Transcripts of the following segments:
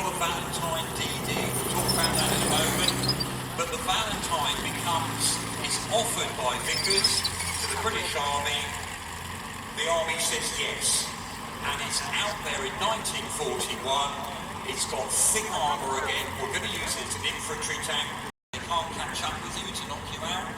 got a Valentine DD, we'll talk about that in a moment, but the Valentine is offered by Vickers to the British Army. The Army says yes, and it's out there in 1941. It's got thick armour again. We're going to use it as an infantry tank. They can't catch up with you to knock you out.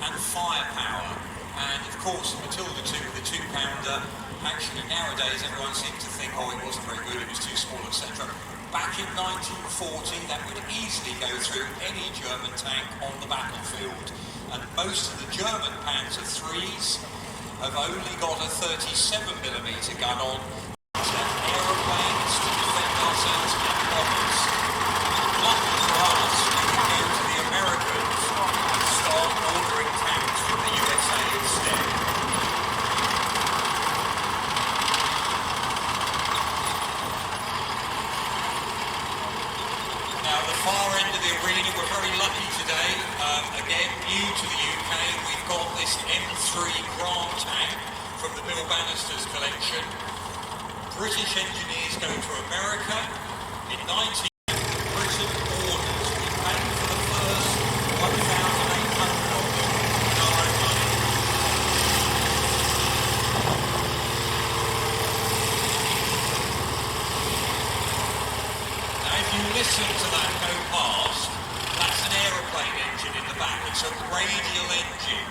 And firepower. And of course, Matilda 2 with the 2-pounder. Actually, nowadays everyone seems to think, oh, it wasn't very good, it was too small, etc. Back in 1940, that would easily go through any German tank on the battlefield. And most of the German Panzer IIIs have only got a 37mm gun on. Aeroplanes to defend ourselves from bombers. Lucky for us, we can go to the Americans and start ordering tanks from the USA instead. Now, the far end of the arena, we're very lucky today. Again, new to the UK, we've got this M3 Grand tank from the Bill Bannister's collection. British engineers go to America. In 19... Britain orders. We paid for the first 1,800 of them in our own money. Now, if you listen to that go past, that's an aeroplane engine in the back. It's a radial engine.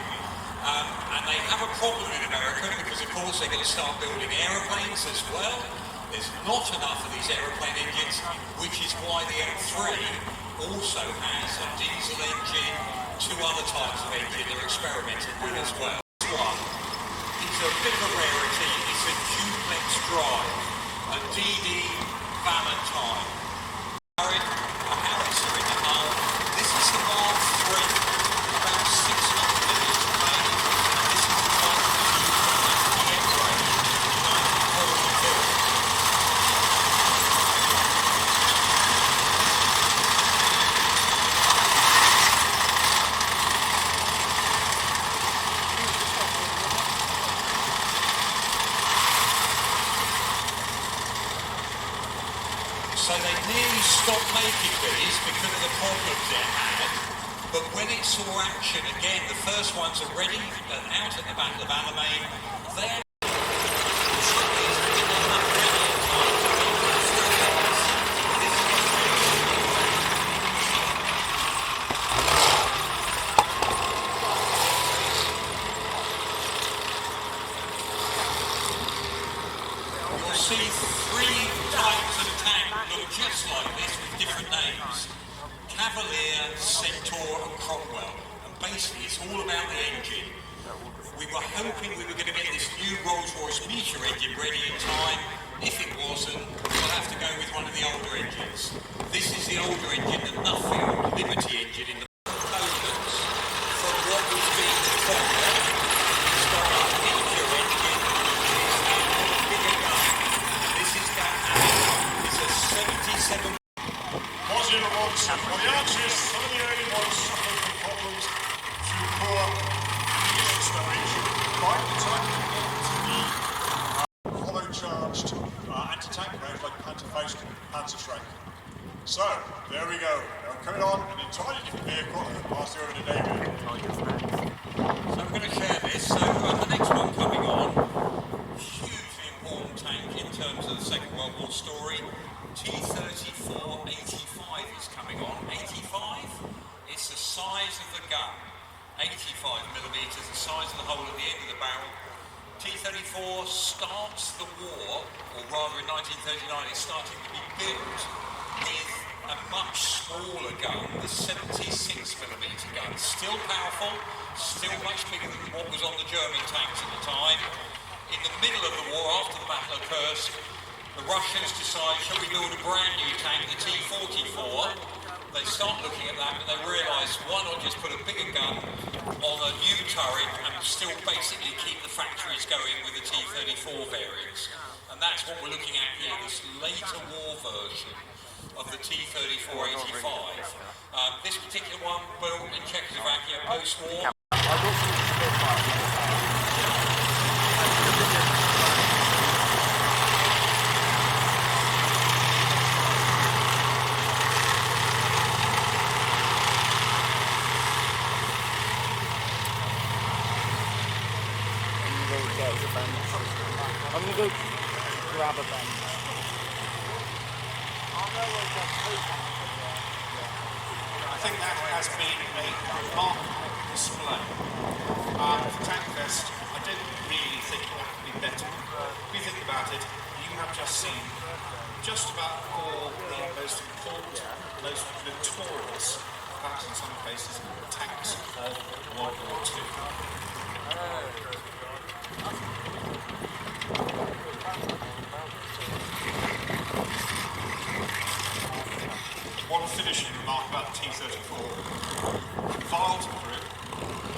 And they have a problem in America because, of course, they're going to start building aeroplanes as well. There's not enough of these aeroplane engines, which is why the M3 also has a diesel engine, 2 other types of engine they're experimenting with as well. This one is a bit of a rarity. It's a duplex drive, a DD Valentine. A howitzer in the hull. This is the Mark III, about 600 minutes remaining. This is the one that was used on that PM range in 1942. So they nearly stopped making these because of the problems it had. But when it saw action again, the first ones are ready and out at the Battle of Alamein. They're you'll see 3 types of tank look just like this with different names. Cavalier, Centaur and Cromwell. And basically it's all about the engine. We were hoping we were going to get this new Rolls-Royce Meteor engine ready in time. If it wasn't, we'll have to go with one of the older engines. This is the older engine, the Nuffield Liberty engine in the components from what was being Cromwell. It's got a Meteor engine, which is a bigger gun. And this is that it's a 77. Positive once, for the Archers, some of the early ones suffered from problems through poor initial storage. By the time they get to the hollow-charged anti-tank range like Tankfest and Panzerschrank. So, there we go. Now coming on an entirely different vehicle, and pass the over to David. So I'm going to share this. So the next one coming on, hugely important tank in terms of the Second World War story. T-34-85 is coming on. 85, it's the size of the gun. 85mm, the size of the hole at the end of the barrel. T-34 starts the war, or rather in 1939 it's starting to be built with a much smaller gun, the 76mm gun. Still powerful, still much bigger than what was on the German tanks at the time. In the middle of the war, after the Battle of Kursk, the Russians decide, shall we build a brand new tank, the T-44? They start looking at that, but they realise, why not just put a bigger gun on a new turret and still basically keep the factories going with the T-34 variants. And that's what we're looking at here, this later war version of the T-34-85. This particular one built in Czechoslovakia post-war. bend. I'm gonna go grab a bend. I think that has been a remarkable display. For Tankfest, I don't really think that could be better. If you think about it, you have just seen just about all the most important, most notorious, perhaps in some cases, tanks of World War II. One finishing remark about the T-34. Vile to grip,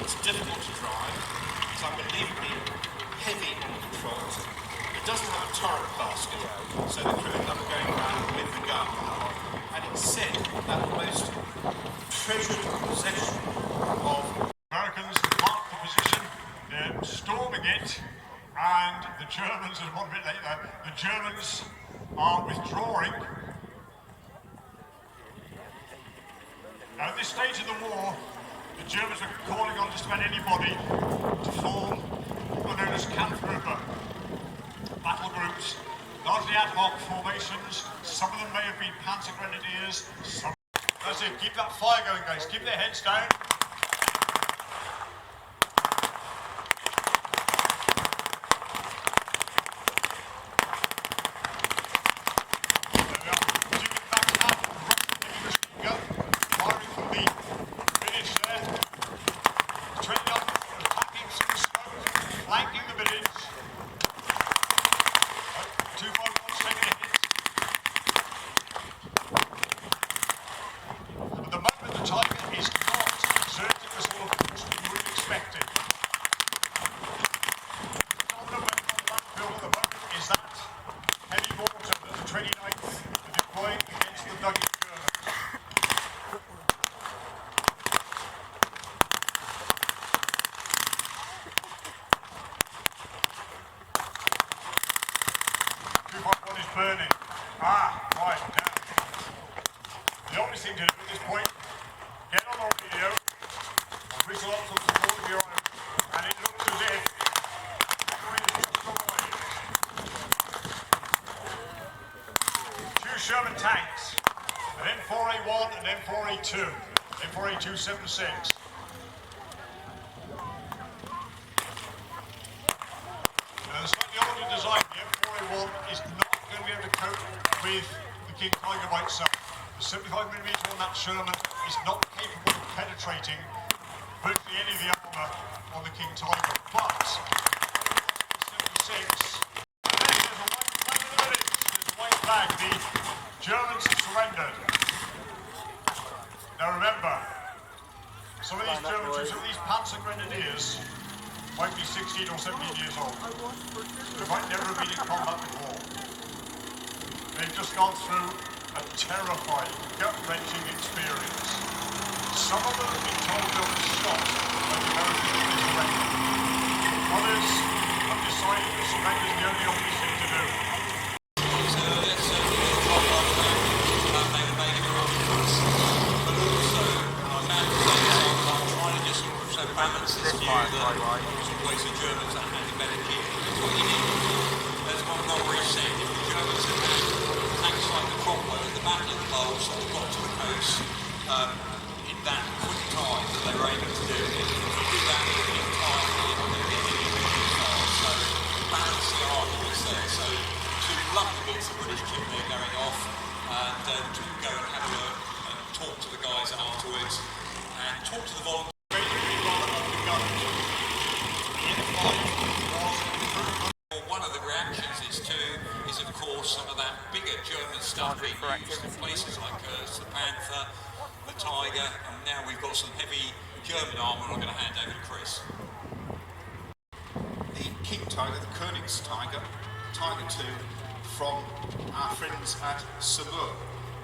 it's difficult to drive, it's unbelievably heavy on controls. It doesn't have a turret basket, so the crew end up going around with the gun. And it's said that the most treasured possession of Americans have marked the position, they're storming it, and the Germans, and one bit later, the Germans are withdrawing. Now, at this stage of the war, the Germans were calling on just about anybody to form what are known as Kampfgruppe, battle groups, largely ad hoc formations. Some of them may have been Panzer Grenadiers. That's it, keep that fire going, guys. Keep their heads down. Burning. Right, now. The obvious thing to do at this point, get on the radio, whistle up some support of your own, and it looks as if everything is just arrived. 2 Sherman tanks, an M4A1 and M4A2, M4A276. Now, the slightly older design, the M4A1 is not going to be able to cope with the King Tiger by itself. The 75mm on that Sherman is not capable of penetrating virtually any of the armour on the King Tiger, but 76, and then there's a white flag in the village. There's a white flag. The Germans have surrendered. Now remember, some of these German troops, some of these Panzer Grenadiers might be 16 or 17 years old. They might never have been in combat before. They've just gone through a terrifying, gut-wrenching experience. Some of them have been told they'll be shot by the Americans in this record. Others have decided that surrender is the only obvious thing to do. So let's talk about they were making arrangements. But also, I'm trying to just sort of balance this view that some ways the Germans are handing better kit. That's what you need. As Montgomery said, if the Germans had had tanks like the Cromwell and the Battle of the Bulge that got to the coast in that quick time that they were able to do it, if you do that in time, you're not going to get anywhere near far. So balance the arguments there. So to love the bits of British kit there going off, and to go and have a look and talk to the guys afterwards and talk to the volunteers. One of the reactions is of course some of that bigger German stuff being used in places like the Panther, the Tiger, and now we've got some heavy German armour. I'm going to hand over to Chris. The King Tiger, the Königstiger, Tiger 2, from our friends at Saumur,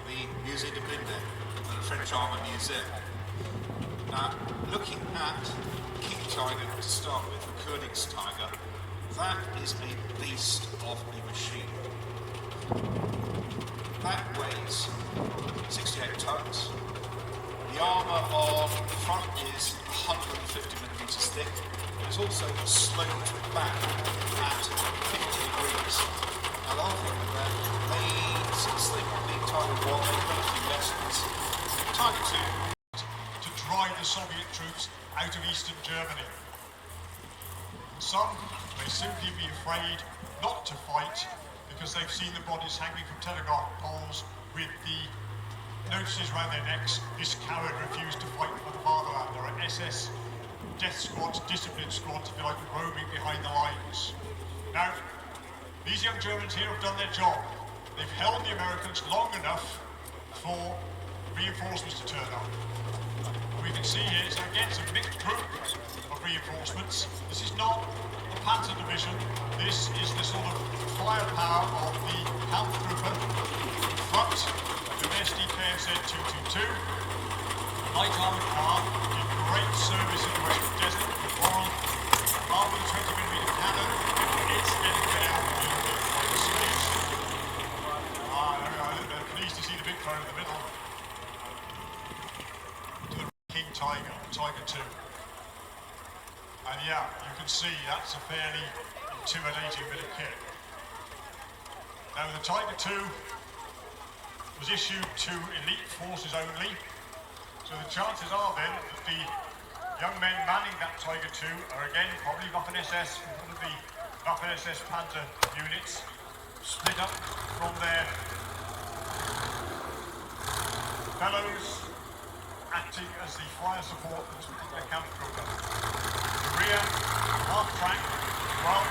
the Musée de Blindés, the French Armour Museum. Now, looking at King Tiger to start with, the Königstiger, that is a beast of a machine. That weighs 68 tons. The armour on the front is 150 millimetres thick. It's also sloped back at 50 degrees. Now, I think that since they've been Tiger 1, they've done a few lessons. Tiger 2. To drive the Soviet troops out of eastern Germany. Some may simply be afraid not to fight because they've seen the bodies hanging from telegraph poles with the notices around their necks, "This coward refused to fight for the fatherland." There are SS death squads, discipline squads, if you like, roaming behind the lines. Now, these young Germans here have done their job. They've held the Americans long enough for reinforcements to turn up. We can see here, so again, it's a mixed group of reinforcements. This is not the Panzer Division. This is the sort of firepower of the Kampfgruppe front, the SD KFZ 222. Light armoured car did great service in the Western Desert. The Laurel armed with a 20mm cannon. It's getting down in the space. I'm pleased to see the big car in the middle. King Tiger, Tiger 2. And yeah, you can see that's a fairly intimidating bit of kit. Now the Tiger 2 was issued to elite forces only, so the chances are then that the young men manning that Tiger 2 are again probably Waffen-SS, one of the Waffen-SS Panzer units, split up from their fellows acting as the fire support to the Kampfgruppe. The rear half-track, well,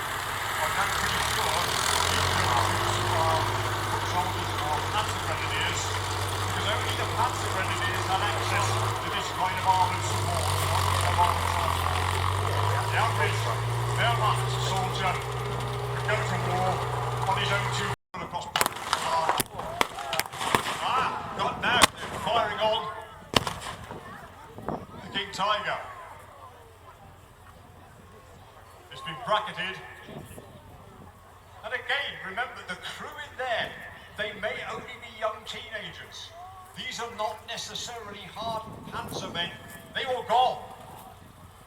I'm now pretty sure these troops are foot soldiers or Panzer Grenadiers, because only the Panzer Grenadiers had access to this kind of armoured support, The average Wehrmacht soldier could go to war on his own two across got now, they're firing on the King Tiger. It's been bracketed. And again, remember the crew in there, they may only be young teenagers. These are not necessarily hardened panzer men. They all gone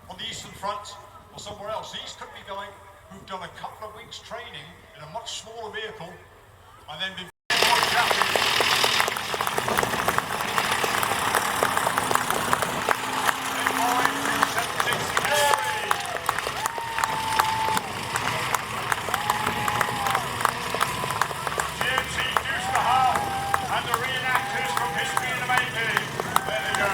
on the Eastern Front or somewhere else. These could be going who've done a couple of weeks training in a much smaller vehicle and then been and the reenactors from history in the making. There they go.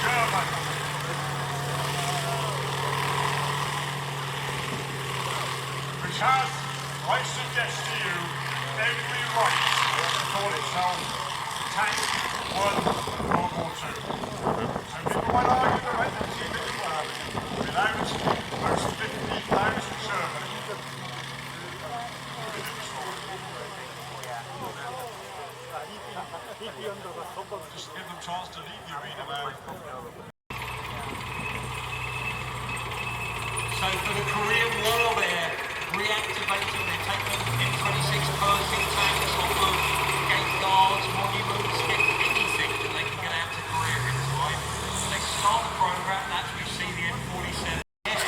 Sherman. Which has, I suggest to you, every right to call itself Tank 1 World War II. So people might argue the right to keep it without most 50,000 Sherman. Just give them a chance to leave the arena now. So for the Korean War, they're reactivating, they're taking M26 Pershing tanks off of gate guards, monuments, anything that they can get out to Korea in time. They start the program, and as we see the M47 there,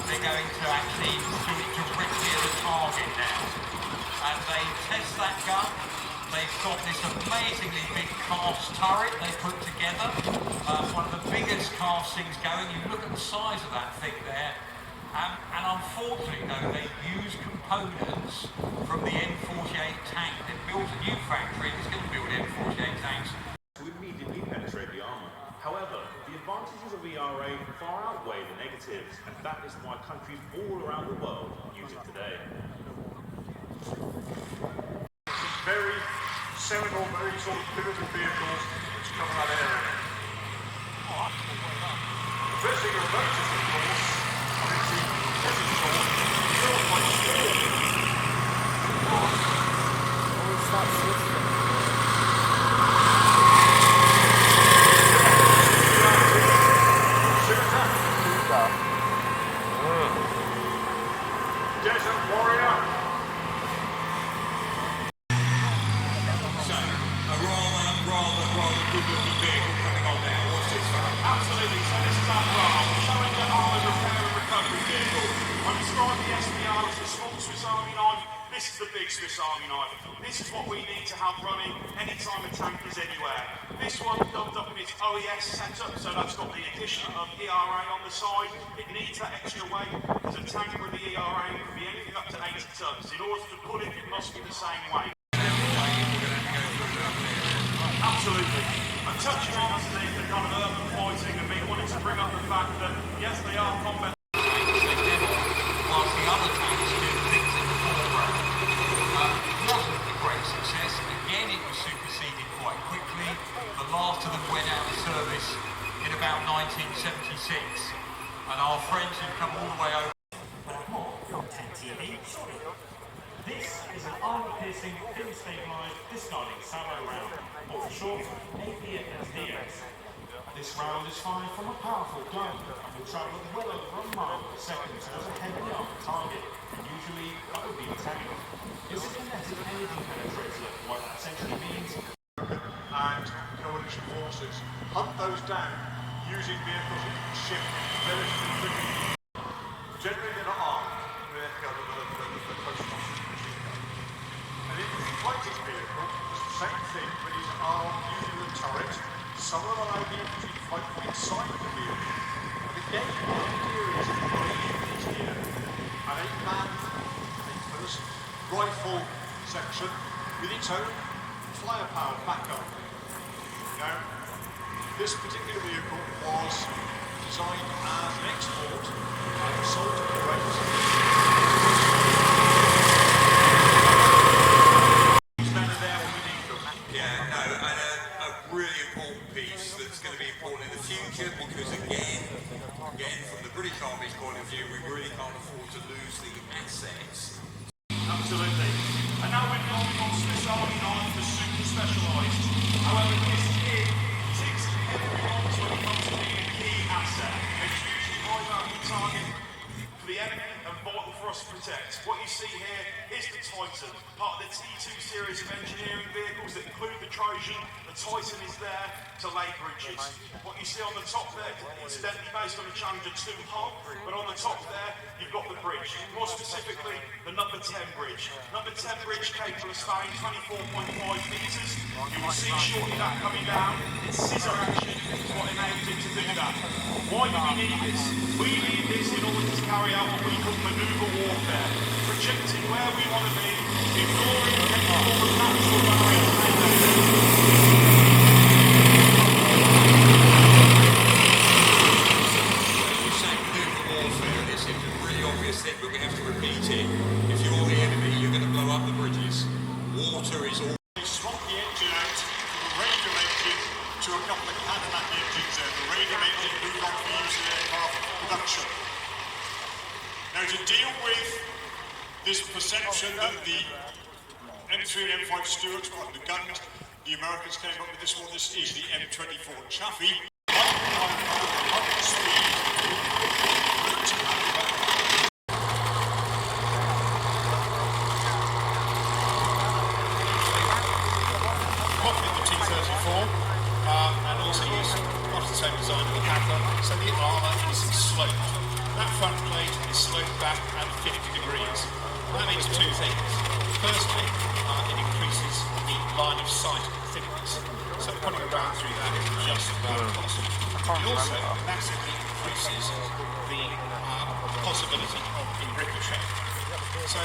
they're going to actually do it directly at the target now. And they test that gun. They've got this amazingly big cast turret they put together. One of the biggest castings going. You look at the size of that thing there. And unfortunately, though, they use components from the M48 tank. They've built a new factory that's going to build M48 tanks. To immediately penetrate the armour. However, the advantages of ERA far outweigh the negatives, and that is why countries all around the world use it today. Very seminal, very sort of pivotal vehicles which cover that area. The first thing you'll notice, of course, is the desert storm still quite still. Of course, always starts listening. this is the big Swiss Army knife. This is what we need to have running anytime a tank is anywhere. This one dubbed up in its OES setup, so that's got the addition of ERA on the side. It needs that extra weight, because a tank with the ERA can be anything up to 80 tons. In order to pull it, it must be the same weight. Absolutely. And touching on the kind of urban fighting, and me wanting to bring up the fact that, yes, they are combat. Whilst the other tanks do things in the foreground. It wasn't a great success. Again, it was superseded quite quickly. The last of them went out of service in about 1976. And our friends who've come all the way over. This is an armor-piercing, pin-stabilized, discarding salvo round, or for short, APS. This round is fired from a powerful gun and will travel at well over a mile per second towards a heavily armored target. Usually, that would be a tank. It's a kinetic energy penetrator. What that essentially means. And coalition forces hunt those down using vehicles that can shift relatively quickly. Generally, they're not armed with the close machine gun. And if the fighting vehicle does the same thing, but is armed using the turret, some of them allow the infantry to fight from inside the vehicle. And again, the idea is to believe here an 8-first rifle section with its own firepower backup. Now, this particular vehicle was designed as an export and sold to Kuwait. Yeah, no, and a really important piece that's going to be important in the future, because again, from the British Army's point of view, we really can't afford to lose the assets. Absolutely. And now we're going on Swiss Army knife for super specialised. However, this kit ticks every box when it comes to being a key asset. It's usually high value target for the enemy and vital for us to protect. What you see here is the Titan, part of the T2 series of engineering vehicles that include the Trojan. The Titan is there to lay bridges. What you see on the top there, incidentally based on the Challenger 2 hull, but on the top there, you've got the bridge. More specifically, the number 10 bridge. Number 10 bridge capable of spanning 24.5 metres. You will see shortly that coming down. It's scissor action is what enables it to do that. Why do we need this? We need this in order to carry out what we call manoeuvre warfare. Projecting where we want to be, ignoring any form of natural barriers. Thing, but we have to repeat it. If you're the enemy, you're going to blow up the bridges. Water is all. They swap the engine out from a radium engine to a couple of Cadillac engines there. The radium engine moved on for use in aircraft production. Now, to deal with this perception that the M3 and M5 Stuarts were undergunned, the Americans came up with this one. This is the M24 Chaffee. And also use much the same design of the Hacker, so the armour is sloped. That front plate is sloped back at 50 degrees. That means two things. Firstly, it increases the line of sight thickness, so putting a round through that is just about impossible. It also massively increases the possibility of a ricochet. So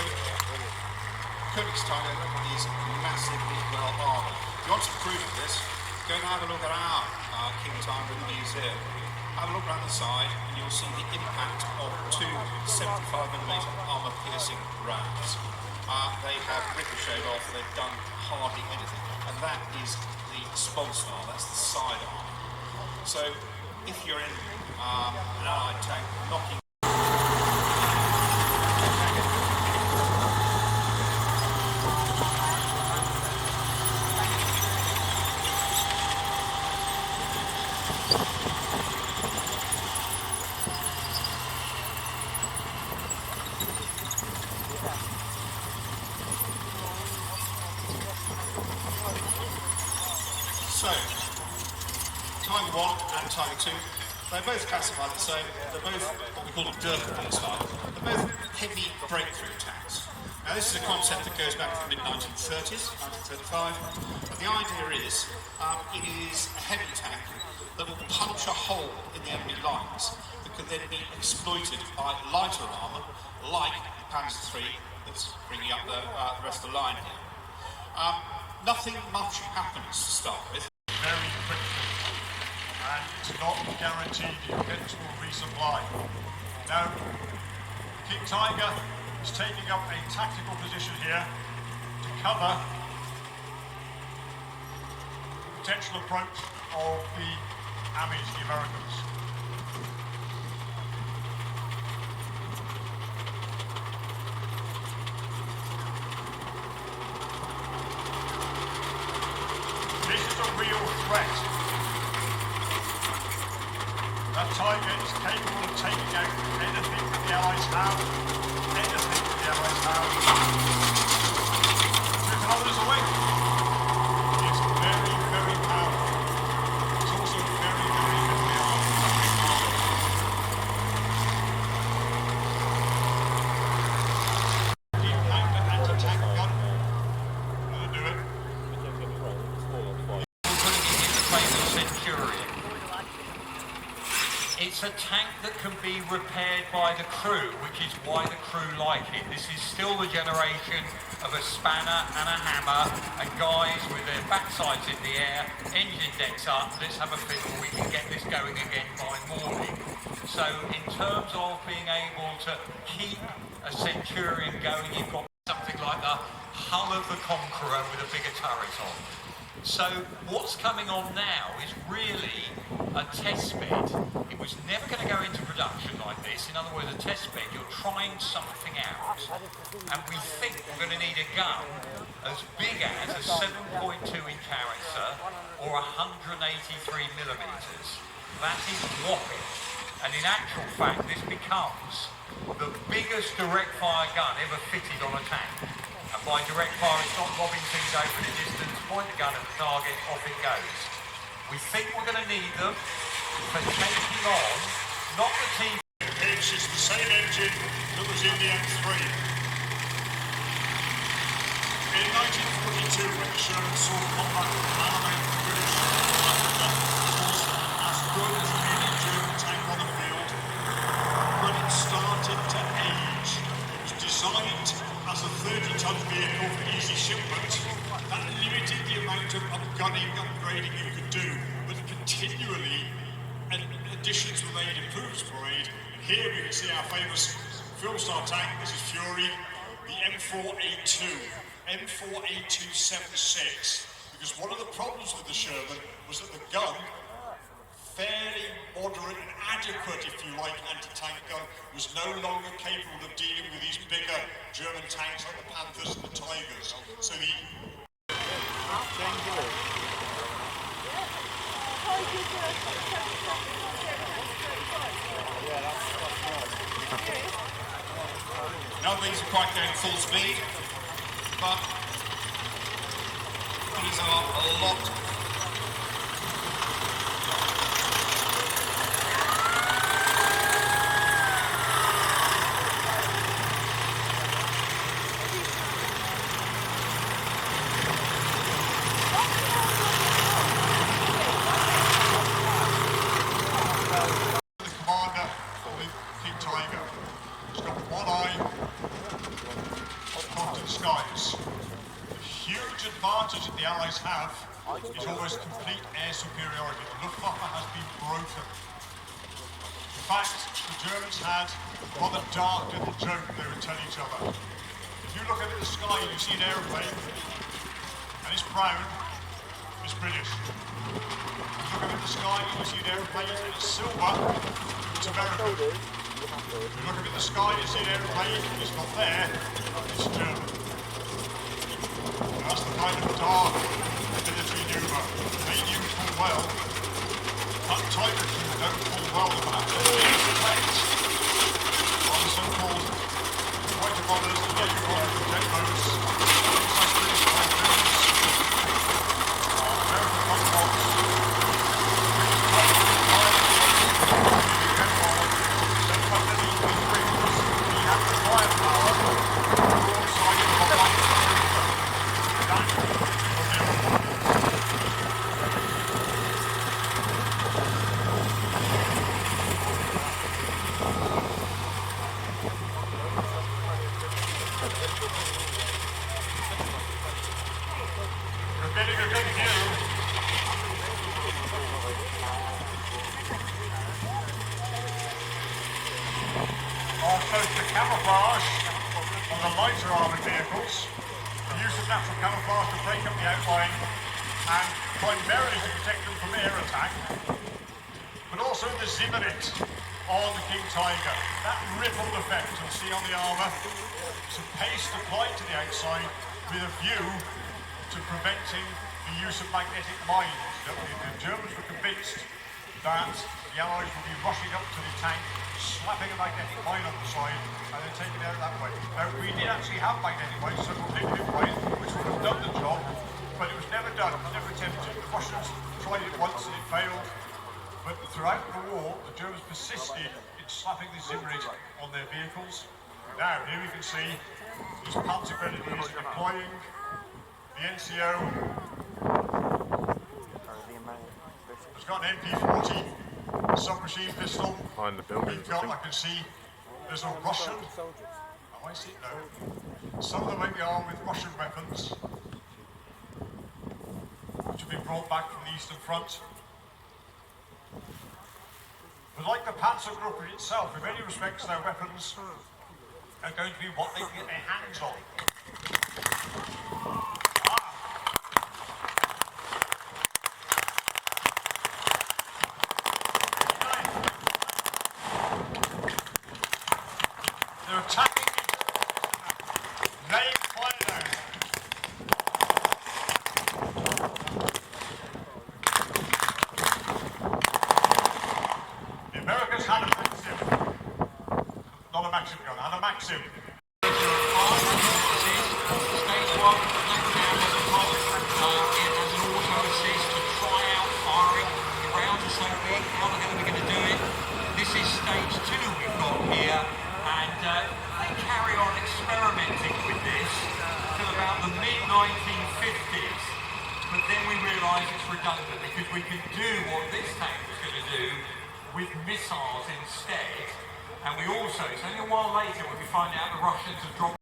Königstiger is massively well armoured. If you want some proof of this, go and have a look at our King Tiger in the museum. Have a look around the side and you'll see the impact of two 75mm armour-piercing rounds. They have ricocheted off, they've done hardly anything. And that is the sponsor, that's the side arm. So if you're in an Allied tank knocking So, Tiger 1 and Tiger 2, they're both classified the same. They're both what we call a Durkheim type. They're both heavy breakthrough tanks. Now this is a concept that goes back to the mid-1930s, 1935, and the idea is it is a heavy tank that will punch a hole in the enemy lines that can then be exploited by lighter armour, like the Panzer III that's bringing up the rest of the line here. Nothing much happens to start with. Very quickly, and it's not guaranteed you get to a resupply. Now, King Tiger is taking up a tactical position here to cover the potential approach of the Amis, the Americans. This is a real threat. That Tiger is capable of taking out anything that the Allies have. Anything that the Allies have. 2 kilometres away. It's very, very powerful. It's also very, very heavily armed. Deep counter anti-tank gun. That'll do it. Putting it in the famous Centurion. It's a tank that can be repaired by the crew, which is why the crew like it. This is still the generation of a spanner and a hammer and guys with their backsides in the air, engine decks up, let's have a fiddle, we can get this going again by morning. So in terms of being able to keep a Centurion going, you've got something like the hull of the Conqueror with a bigger turret on. So what's coming on now is really a test bed. It was never going to go into production like this. In other words, a test bed, you're trying something out. And we think we're going to need a gun as big as a 7.2-inch howitzer or 183 millimetres. That is whopping. And in actual fact, this becomes the biggest direct fire gun ever fitted on a tank. And by direct fire, it's not lobbing things over the distance, point the gun at the target, off it goes. We think we're going to need them for taking on, not the team. It's the same engine that was in the M3. In 1942, when the Sherman saw combat animate the British Africa, was as good as any German tank on the field. When it started to age, it was designed as a 30-ton vehicle for easy shipment. That limited the amount of upgunning, upgrading you could do, but continually additions were made, improvements were made. And here we can see our famous film star tank. This is Fury, the M4A2, M4A276. Because one of the problems with the Sherman was that the gun, fairly moderate and adequate, if you like, anti-tank gun, was no longer capable of dealing with these bigger German tanks like the Panthers and the Tigers. So the None of these are quite going full speed, but these are a lot. the Allies have is almost complete air superiority. The Luftwaffe has been broken. In fact, the Germans had a rather dark little joke they would tell each other. If you look at the sky and you see an aeroplane, and it's brown, it's British. If you look at the sky and you see an aeroplane and it's silver, it's American. If you look at the sky and you see an aeroplane and it's not there, it's German. That's the kind of dark military manoeuvre they knew full well. That Tiger crew don't full well the fact that they effect on the so-called fighter bombers, the Jaeger-bombers, the Jet-boats, British Typhoons, American Thunderbolts, British Jet-bombers, so underneath these rings, we have the firepower alongside camouflage on the lighter armoured vehicles, the use of natural camouflage to break up the outline and primarily to protect them from air attack, but also the zimmerit on the King Tiger. That rippled effect you'll see on the armour, some paste applied to the outside with a view to preventing the use of magnetic mines. The Germans were convinced that the Allies would be rushing up to the tank, slapping a magnetic mine on the side, and then taking it out that way. Now, we did actually have magnetic mines, several different mines, which would have done the job, but it was never done, it was never attempted. The Russians tried it once and it failed, but throughout the war, the Germans persisted in slapping the zimmerit on their vehicles. Now, here we can see these Panzer Grenadiers deploying the NCO. It's got an MP40 submachine pistol. Behind the building. We've got, I can see, there's a Russian. Oh, I see, no. Some of them may be armed with Russian weapons, which have been brought back from the Eastern Front. But like the Panzer Group itself, in many respects, their weapons are going to be what they can get their hands on. They're attacking, laying fire down. The Americans had a Maxim, not a Maxim gun, had a Maxim. This is stage 2 we've got here, and they carry on experimenting with this till about the mid-1950s, but then we realise it's redundant because we can do what this tank was going to do with missiles instead, and we also, it's only a while later when we find out the Russians have dropped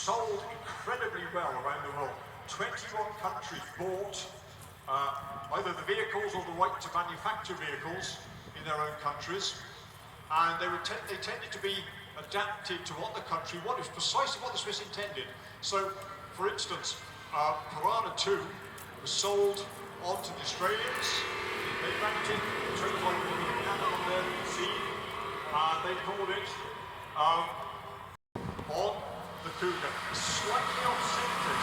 sold incredibly well around the world. 21 countries bought either the vehicles or the right to manufacture vehicles in their own countries, and they tended to be adapted to what the country wanted, precisely what the Swiss intended. So, for instance, Piranha 2 was sold on to the Australians. They mounted 25 million on the sea, and they called it on the Cougar. Slightly off-centre.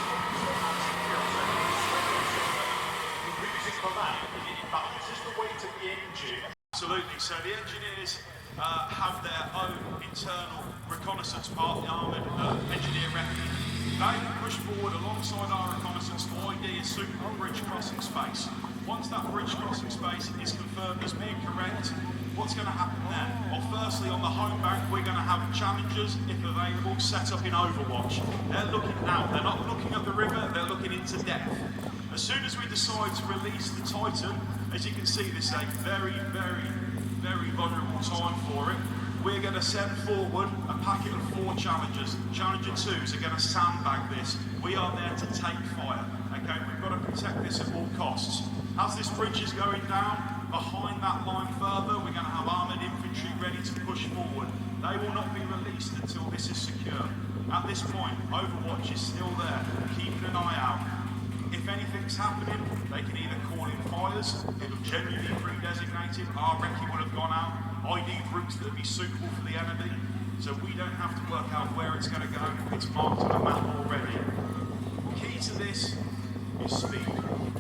The reason for that is it balances the weight of the engine. Absolutely. So the engineers have their own internal reconnaissance part, the armoured engineer reckon. They push forward alongside our reconnaissance to ID a suitable bridge crossing space. Once that bridge crossing space is confirmed as being correct, what's going to happen then? Well, firstly, on the home bank, we're going to have challengers, if available, set up in overwatch. They're looking out. They're not looking at the river, they're looking into depth. As soon as we decide to release the Titan, as you can see, this is a very, very, very vulnerable time for it. we're going to send forward a packet of 4 challengers. Challenger 2s are going to sandbag this. We are there to take fire. Okay, we've got to protect this at all costs. As this bridge is going down, behind that line further, we're going to have armoured infantry ready to push forward. They will not be released until this is secure. At this point, Overwatch is still there, keeping an eye out. If anything's happening, they can either call in fires, it'll generally be pre-designated, our recce will have gone out, ID routes that would be suitable for the enemy, so we don't have to work out where it's going to go, it's marked on the map already. Key to this is speed.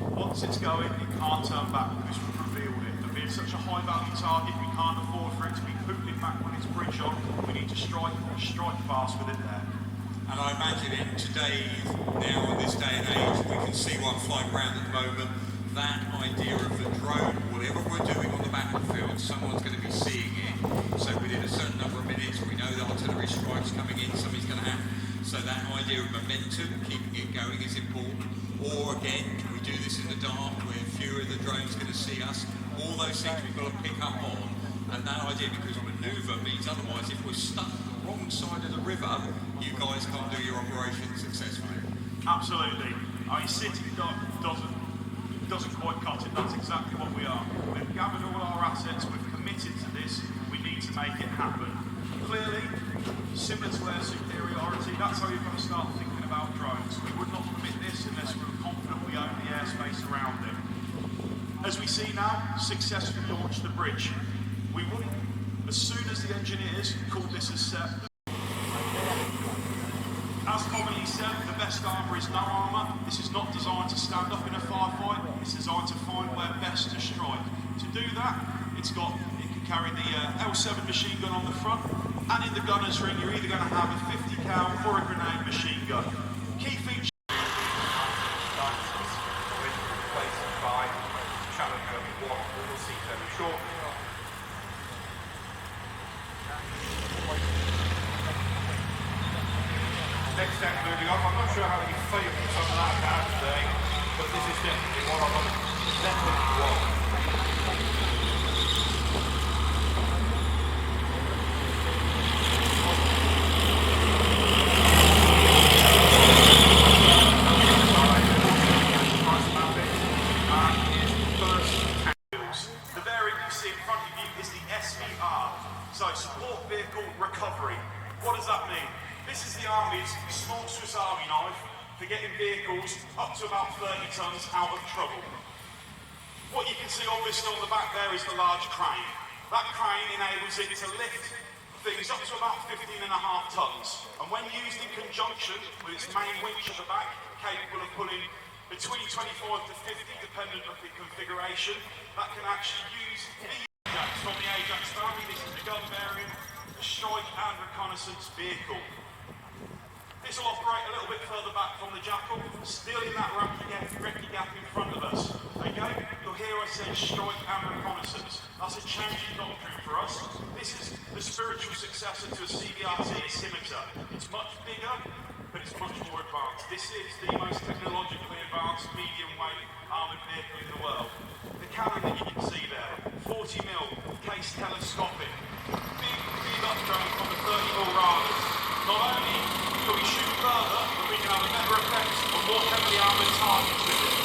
Once it's going, it can't turn back because we've revealed it. And being such a high value target, we can't afford for it to be pootling back when it's bridge on. We need to strike fast with it there. And I imagine in today, now in this day and age, we can see one flying around at the moment, that idea of the drone, whatever we're doing on the battlefield, someone's going to be seeing it. So within a certain number of minutes, we know the artillery strike's coming in, something's going to happen. So that idea of momentum, keeping it going is important. Or again, we do this in the dark where fewer of the drones going to see us. All those things we've got to pick up on. And that idea, because manoeuvre means otherwise, if we're stuck on the wrong side of the river, you guys can't do your operation successfully. Absolutely. I mean, sitting doesn't quite cut it. That's exactly what we are. We've gathered all our assets, we've committed to this, we need to make it happen. Clearly, similar to air superiority, that's how you've got to start thinking about drones. We would not permit this unless we were confident we own the airspace around them. As we see now, successfully launched the bridge. We wouldn't, as soon as the engineers called this as set. As commonly said, the best armour is no armour. This is not designed to stand up in a firefight, it's designed to find where best to strike. To do that, it can carry the L7 machine gun on the front, and in the gunner's ring you're either going to have a 50 cal or a grenade machine gun. Key feature replaced by Challenger 1, we'll see very shortly. Next step moving on. I'm not sure how you feel from some of that down today, but this is definitely one of them. Definitely one. The variant you see in front of you is the SVR, so Support Vehicle Recovery. What does that mean? This is the Army's small Swiss Army knife for getting vehicles up to about 30 tonnes out of trouble. What you can see obviously on the back there is the large crane. That crane enables it to lift things up to about 15.5 tonnes. And when used in conjunction with its main winch at the back, capable of pulling between 25 to 50, dependent on the configuration, that can actually use the Ajax from the Ajax family. This is the gun variant, the strike and reconnaissance vehicle. This will operate a little bit further back from the Jackal, still in that recce gap in front of us. Okay? You'll hear us say strike and reconnaissance. That's a change in doctrine for us. This is the spiritual successor to a CBRT scimitar. It's much bigger, but it's much more advanced. This is the most technologically advanced medium-weight armoured vehicle in the world. The cannon that you can see there, 40mm, case telescopic, big up drone from the 30mm Radas. Not only can we shoot further, but we can have a better effect on more heavily armoured targets with it.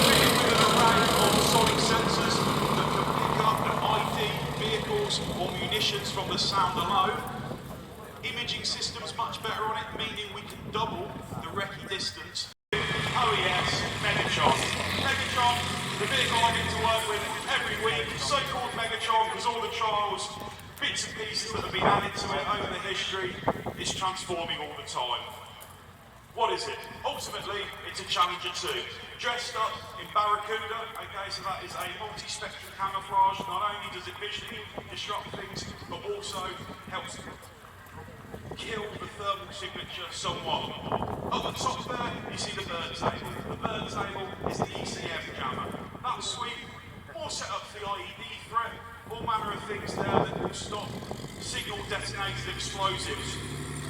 Fitted with an array of sonic sensors that can pick up and ID vehicles or munitions from the sound alone. Imaging systems much better on it, meaning we can double the recce distance. Oh yes, Megatron. Megatron, the vehicle I get to work with every week, so-called Megatron, because all the trials, bits and pieces that have been added to it over the history, is transforming all the time. What is it? Ultimately, it's a Challenger 2. Dressed up in Barracuda, okay, so that is a multi-spectrum camouflage. Not only does it visually disrupt things, but also helps kill the thermal signature somewhat. Up the top there, you see the bird table. The bird table is the ECM jammer. That suite, more set up for the IED threat, all manner of things there that will stop signal detonated explosives.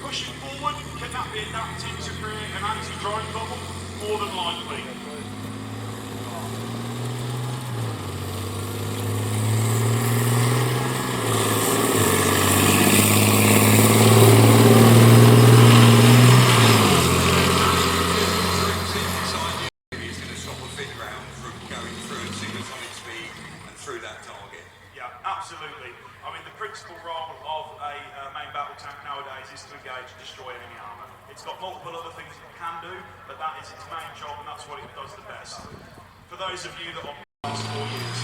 Pushing forward, can that be adapted to create an anti-drone bubble? More than likely. Absolutely. I mean, the principal role of a main battle tank nowadays is to engage and destroy enemy armour. It's got multiple other things it can do, but that is its main job, and that's what it does the best. For those of you that are the last 4 years,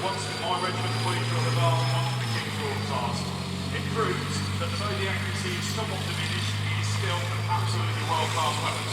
once my regiment fully drilled the vast and onto the King's broadcast, it proves that though the accuracy is somewhat diminished, it is still an absolutely world-class weapon